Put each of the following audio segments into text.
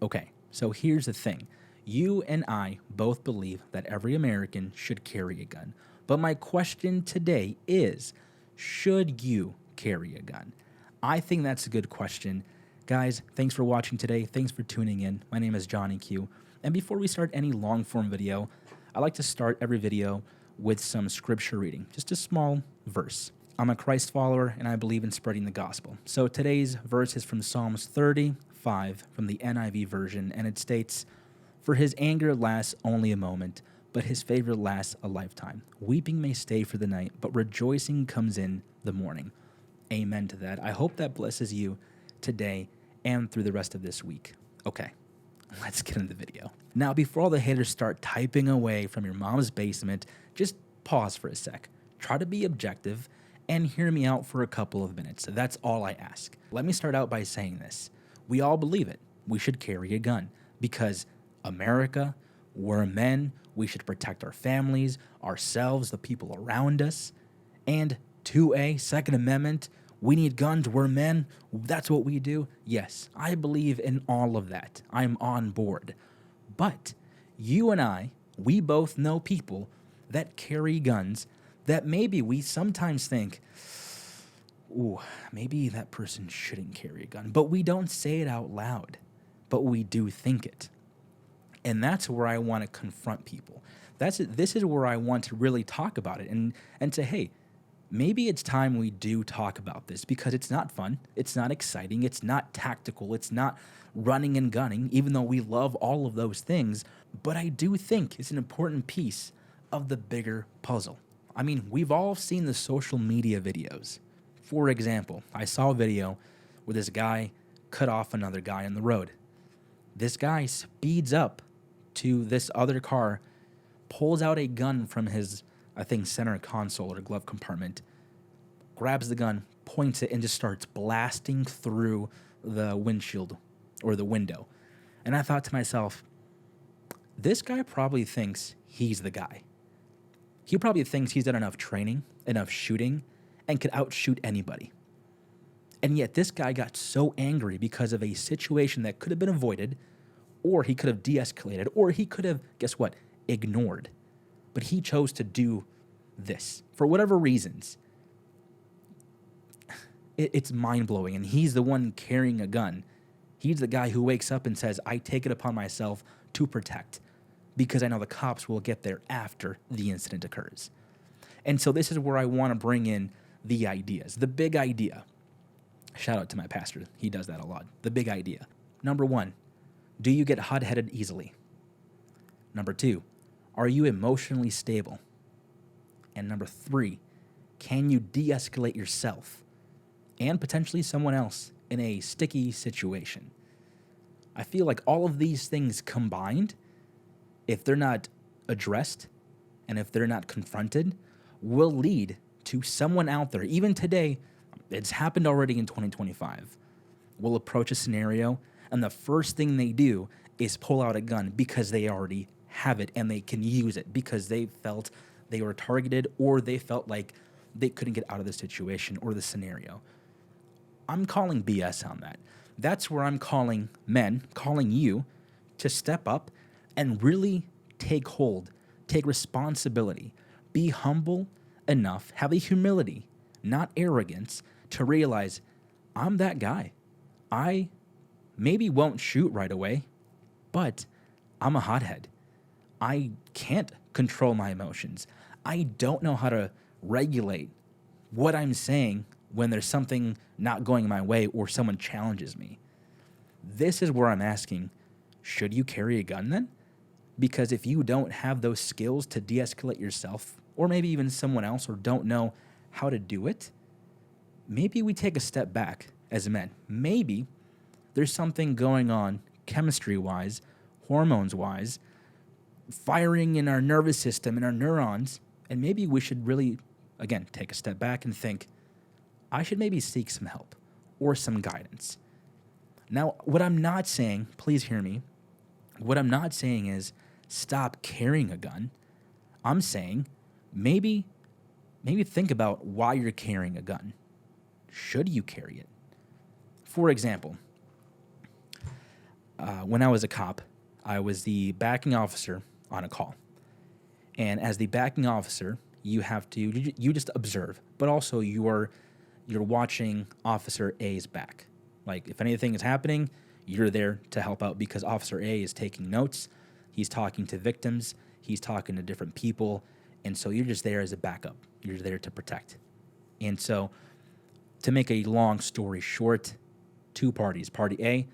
Okay, so here's the thing. You and I both believe that every American should carry a gun. But my question today is, should you carry a gun? I think that's a good question. Guys, thanks for watching today. Thanks for tuning in. My name is Johnny Q. And before we start any long form video, I like to start every video with some scripture reading, just a small verse. I'm a Christ follower and I believe in spreading the gospel. So today's verse is from Psalms 35 from the NIV version, and it states, "For his anger lasts only a moment, but his favor lasts a lifetime. Weeping may stay for the night, but rejoicing comes in the morning." Amen to that. I hope that blesses you today and through the rest of this week. Okay, let's get into the video. Now, before all the haters start typing away from your mom's basement, just pause for a sec. Try to be objective and hear me out for a couple of minutes. That's all I ask. Let me start out by saying this. We all believe it. We should carry a gun because America, we're men. We should protect our families, ourselves, the people around us. And 2A, Second Amendment, we need guns, we're men, that's what we do. Yes, I believe in all of that. I'm on board. But you and I, we both know people that carry guns that maybe we sometimes think, ooh, maybe that person shouldn't carry a gun. But we don't say it out loud, but we do think it. And that's where I want to confront people. This is where I want to really talk about it and say, hey, maybe it's time we do talk about this because it's not fun, it's not exciting, it's not tactical, it's not running and gunning, even though we love all of those things. But I do think it's an important piece of the bigger puzzle. I mean, we've all seen the social media videos. For example, I saw a video where this guy cut off another guy on the road. This guy speeds up to this other car, pulls out a gun from his, I think, center console or glove compartment, grabs the gun, points it, and just starts blasting through the windshield or the window. And I thought to myself, this guy probably thinks he's the guy. He probably thinks he's done enough training, enough shooting, and could outshoot anybody. And yet this guy got so angry because of a situation that could have been avoided, or he could have de-escalated, or he could have, guess what, ignored. But he chose to do this for whatever reasons. It's mind-blowing, and he's the one carrying a gun. He's the guy who wakes up and says, I take it upon myself to protect because I know the cops will get there after the incident occurs. And so this is where I want to bring in the ideas, the big idea. Shout out to my pastor. He does that a lot. The big idea. Number one, do you get hot-headed easily? Number two, are you emotionally stable? And number three, can you de-escalate yourself and potentially someone else in a sticky situation? I feel like all of these things combined, if they're not addressed and if they're not confronted, will lead to someone out there, even today, it's happened already in 2025, will approach a scenario and the first thing they do is pull out a gun because they already have it and they can use it because they felt they were targeted or they felt like they couldn't get out of the situation or the scenario. I'm calling BS on that. That's where I'm calling you to step up and really take hold, take responsibility, be humble enough, have the humility, not arrogance, to realize I'm that guy. I maybe won't shoot right away, but I'm a hothead. I can't control my emotions. I don't know how to regulate what I'm saying when there's something not going my way or someone challenges me. This is where I'm asking, should you carry a gun then? Because if you don't have those skills to de-escalate yourself, or maybe even someone else, or don't know how to do it, maybe we take a step back as men. Maybe there's something going on chemistry-wise, hormones-wise, firing in our nervous system, in our neurons, and maybe we should really, again, take a step back and think, I should maybe seek some help or some guidance. Now, what I'm not saying, please hear me, what I'm not saying is stop carrying a gun. I'm saying maybe think about why you're carrying a gun. Should you carry it? For example, When I was a cop, I was the backing officer on a call. And as the backing officer, you have to you just observe, but also you're watching Officer A's back. Like if anything is happening, you're there to help out because Officer A is taking notes, he's talking to victims, he's talking to different people, and so you're just there as a backup. You're there to protect. And so to make a long story short, two parties. Party A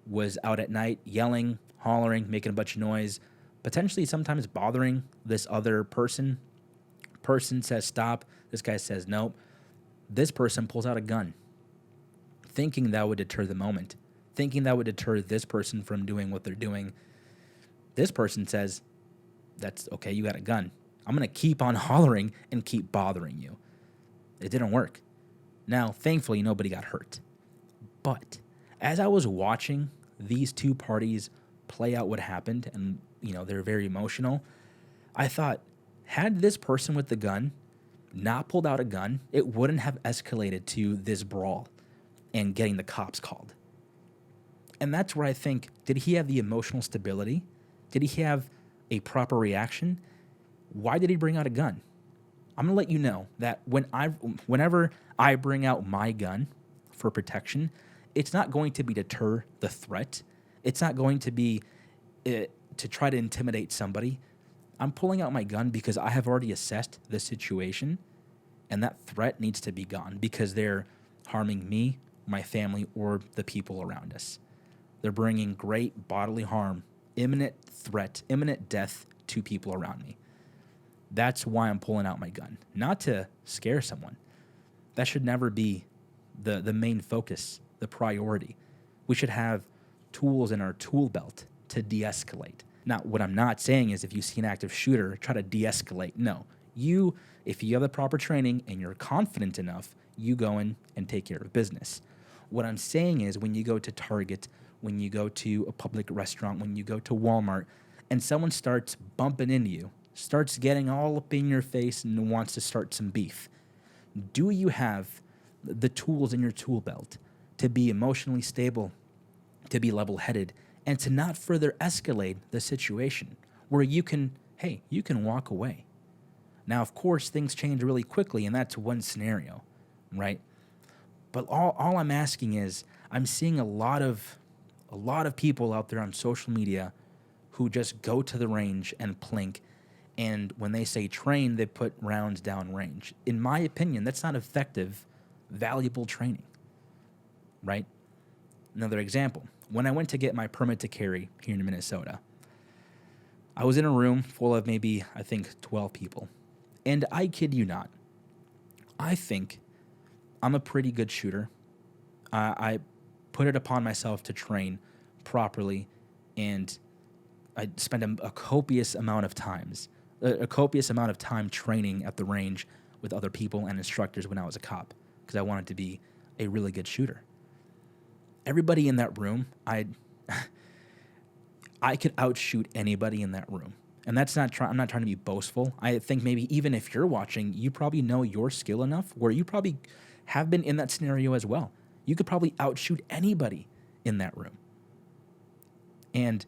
was out at night yelling, hollering, making a bunch of noise, potentially sometimes bothering this other person. Person says stop. This guy says nope. This person pulls out a gun, thinking that would deter the moment, thinking that would deter this person from doing what they're doing. This person says, that's okay, you got a gun. I'm going to keep on hollering and keep bothering you. It didn't work. Now, thankfully, nobody got hurt. But as I was watching these two parties play out what happened, and they're very emotional, I thought, had this person with the gun not pulled out a gun, it wouldn't have escalated to this brawl and getting the cops called. And that's where I think, did he have the emotional stability? Did he have a proper reaction? Why did he bring out a gun? I'm going to let you know that whenever I bring out my gun for protection, it's not going to be deter the threat. It's not going to be to try to intimidate somebody. I'm pulling out my gun because I have already assessed the situation, and that threat needs to be gone because they're harming me, my family, or the people around us. They're bringing great bodily harm, imminent threat, imminent death to people around me. That's why I'm pulling out my gun, not to scare someone. That should never be the main focus, the priority. We should have tools in our tool belt to de-escalate. Now, what I'm not saying is if you see an active shooter, try to de-escalate. No. If you have the proper training and you're confident enough, you go in and take care of business. What I'm saying is when you go to Target, when you go to a public restaurant, when you go to Walmart, and someone starts bumping into you, starts getting all up in your face and wants to start some beef, do you have the tools in your tool belt to be emotionally stable, to be level-headed, and to not further escalate the situation where you can walk away? Now, of course, things change really quickly, and that's one scenario, right? But all I'm asking is, I'm seeing a lot of people out there on social media who just go to the range and plink, and when they say train, they put rounds down range. In my opinion, that's not effective, valuable training, right? Another example, when I went to get my permit to carry here in Minnesota, I was in a room full of maybe, 12 people. And I kid you not, I think I'm a pretty good shooter. I put it upon myself to train properly, and I spent a copious amount of time training at the range with other people and instructors when I was a cop because I wanted to be a really good shooter. Everybody in that room, I could outshoot anybody in that room. And I'm not trying to be boastful. I think maybe even if you're watching, you probably know your skill enough where you probably have been in that scenario as well. You could probably outshoot anybody in that room. And,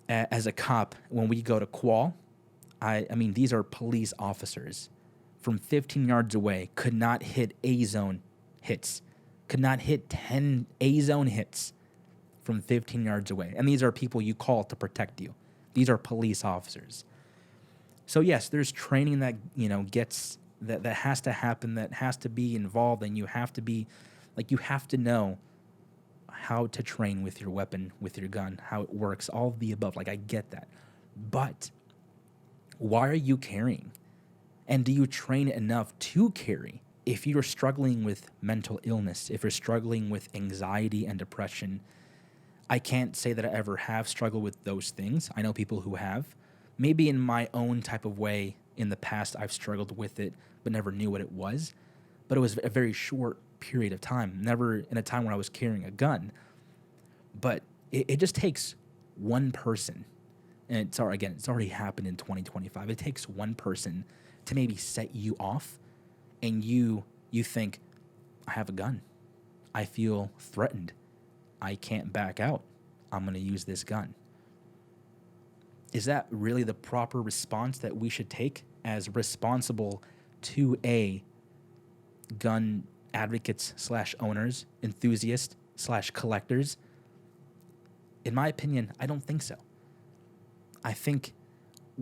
as a cop, when we go to qual, these are police officers from 15 yards away could not hit A-zone hits, could not hit 10 A-zone hits from 15 yards away. And these are people you call to protect you. These are police officers. So yes, there's training that, that has to happen, that has to be involved, and you have to know how to train with your weapon, with your gun, how it works, all of the above. I get that. But why are you carrying? And do you train enough to carry? If you're struggling with mental illness, if you're struggling with anxiety and depression, I can't say that I ever have struggled with those things. I know people who have. Maybe in my own type of way in the past, I've struggled with it, but never knew what it was. But it was a very short period of time, never in a time when I was carrying a gun. But it just takes one person, and it's already happened in 2025. It takes one person to maybe set you off, and you think, I have a gun. I feel threatened. I can't back out. I'm going to use this gun. Is that really the proper response that we should take as responsible 2A gun advocates slash owners, enthusiasts slash collectors? In my opinion, I don't think so. I think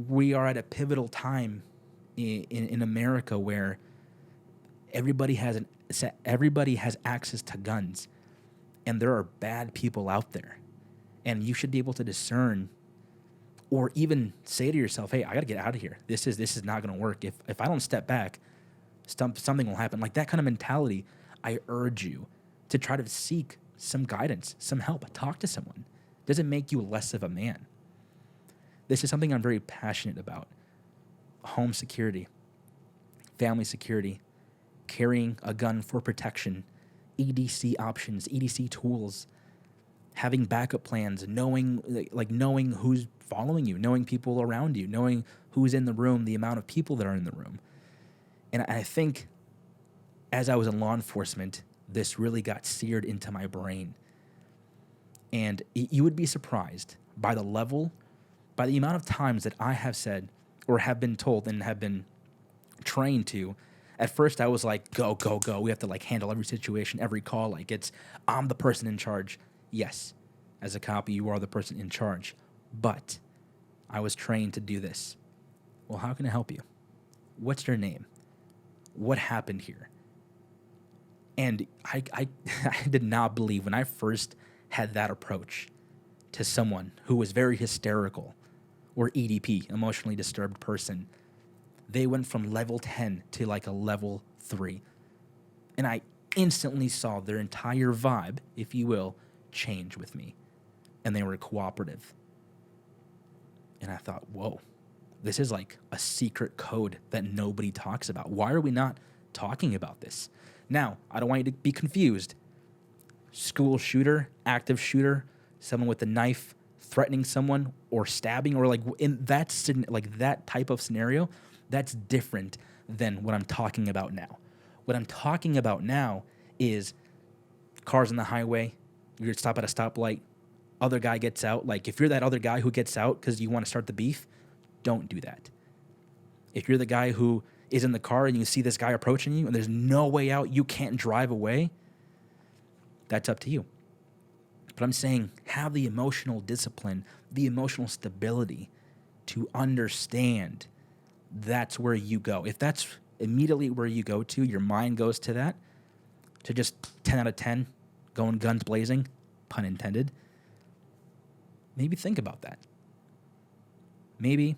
we are at a pivotal time in America where everybody has access to guns, and there are bad people out there, and you should be able to discern, or even say to yourself, "Hey, I got to get out of here. This is not going to work. If I don't step back, something will happen." Like that kind of mentality. I urge you to try to seek some guidance, some help. Talk to someone. Doesn't make you less of a man. This is something I'm very passionate about. Home security, family security, carrying a gun for protection, EDC options, EDC tools, having backup plans, knowing who's following you, knowing people around you, knowing who's in the room, the amount of people that are in the room. And I think as I was in law enforcement, this really got seared into my brain. And you would be surprised by the amount of times that I have said or have been told and have been trained to. At first, I was like, go, go, go. We have to like handle every situation, every call. Like I'm the person in charge. Yes, as a cop, you are the person in charge. But I was trained to do this. Well, how can I help you? What's your name? What happened here? And I did not believe when I first had that approach to someone who was very hysterical or EDP, emotionally disturbed person. They went from level 10 to like a level 3. And I instantly saw their entire vibe, if you will, change with me. And they were cooperative. And I thought, whoa, this is like a secret code that nobody talks about. Why are we not talking about this? Now, I don't want you to be confused. School shooter, active shooter, someone with a knife threatening someone or stabbing, or like in that type of scenario, that's different than what I'm talking about now. What I'm talking about now is cars on the highway, you're stop at a stoplight, other guy gets out. Like if you're that other guy who gets out because you want to start the beef, don't do that. If you're the guy who is in the car and you see this guy approaching you and there's no way out, you can't drive away, that's up to you. But I'm saying have the emotional discipline, the emotional stability to understand that's where you go. If that's immediately where you go to, your mind goes to that, to just 10 out of 10, going guns blazing, pun intended, maybe think about that. Maybe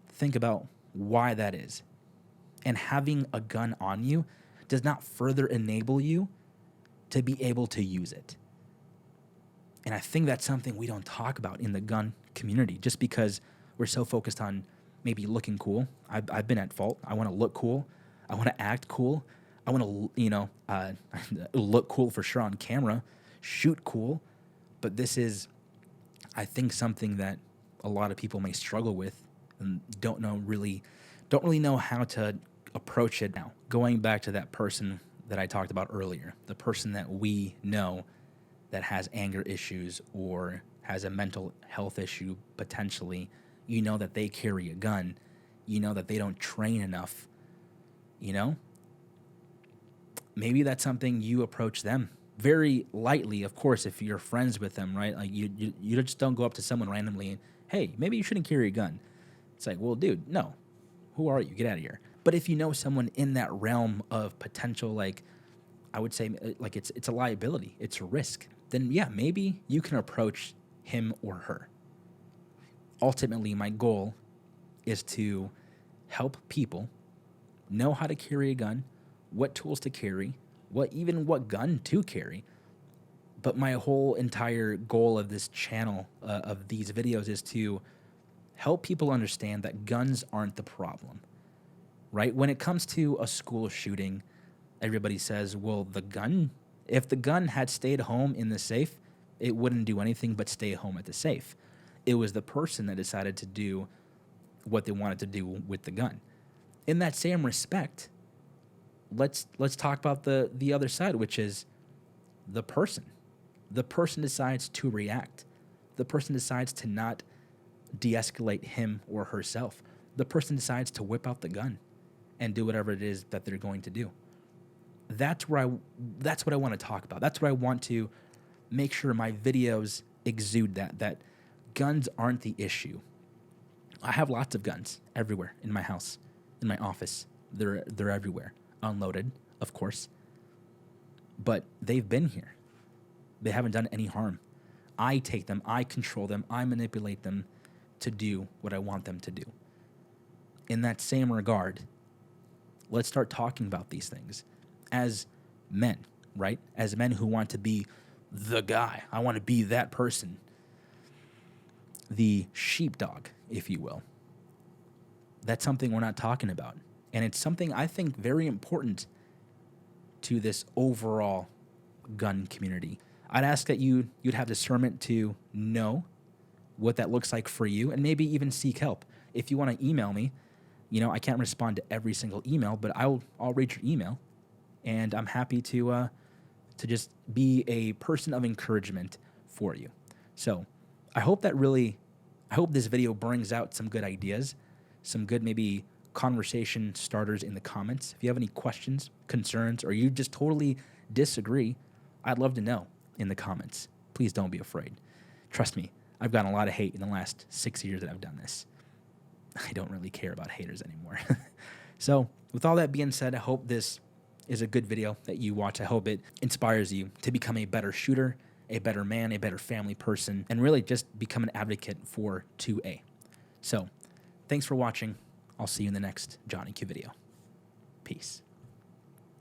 think about why that is. And having a gun on you does not further enable you to be able to use it. And I think that's something we don't talk about in the gun community just because we're so focused on maybe looking cool. I've been at fault. I want to look cool. I want to act cool. I want to, look cool for sure on camera, shoot cool. But this is, I think, something that a lot of people may struggle with and don't really know how to approach it now. Going back to that person that I talked about earlier, the person that we know that has anger issues or has a mental health issue potentially, you know that they carry a gun, you know that they don't train enough, maybe that's something you approach them very lightly. Of course, if you're friends with them, right? Like you just don't go up to someone randomly and, hey, maybe you shouldn't carry a gun. It's like, well, dude, no. Who are you? Get out of here. But if you know someone in that realm of potential, like I would say, like it's a liability, it's a risk, then yeah, maybe you can approach him or her. Ultimately, my goal is to help people know how to carry a gun, what tools to carry, what gun to carry. But my whole entire goal of this channel, of these videos, is to help people understand that guns aren't the problem, right? When it comes to a school shooting, everybody says, well, if the gun had stayed home in the safe, it wouldn't do anything but stay home at the safe. It was the person that decided to do what they wanted to do with the gun. In that same respect, let's talk about the other side, which is the person. The person decides to react. the person decides to not de-escalate him or herself. The person decides to whip out the gun and do whatever it is that they're going to do. That's what I want to talk about. That's what I want to make sure my videos exude, that guns aren't the issue. I have lots of guns everywhere in my house, in my office. They're everywhere, unloaded, of course. But they've been here. They haven't done any harm. I take them, I control them, I manipulate them to do what I want them to do. In that same regard, let's start talking about these things as men, right? As men who want to be the guy. I want to be that person. The sheepdog, if you will. That's something we're not talking about. And it's something I think very important to this overall gun community. I'd ask that you'd have discernment to know what that looks like for you and maybe even seek help. If you want to email me, I can't respond to every single email, but I'll read your email, and I'm happy to just be a person of encouragement for you. So I hope this video brings out some good ideas, some good maybe conversation starters in the comments. If you have any questions, concerns, or you just totally disagree, I'd love to know in the comments. Please don't be afraid. Trust me, I've gotten a lot of hate in the last 6 years that I've done this. I don't really care about haters anymore. So with all that being said, I hope this is a good video that you watch. I hope it inspires you to become a better shooter, a better man, a better family person, and really just become an advocate for 2A. So thanks for watching. I'll see you in the next Johnny Q video. Peace.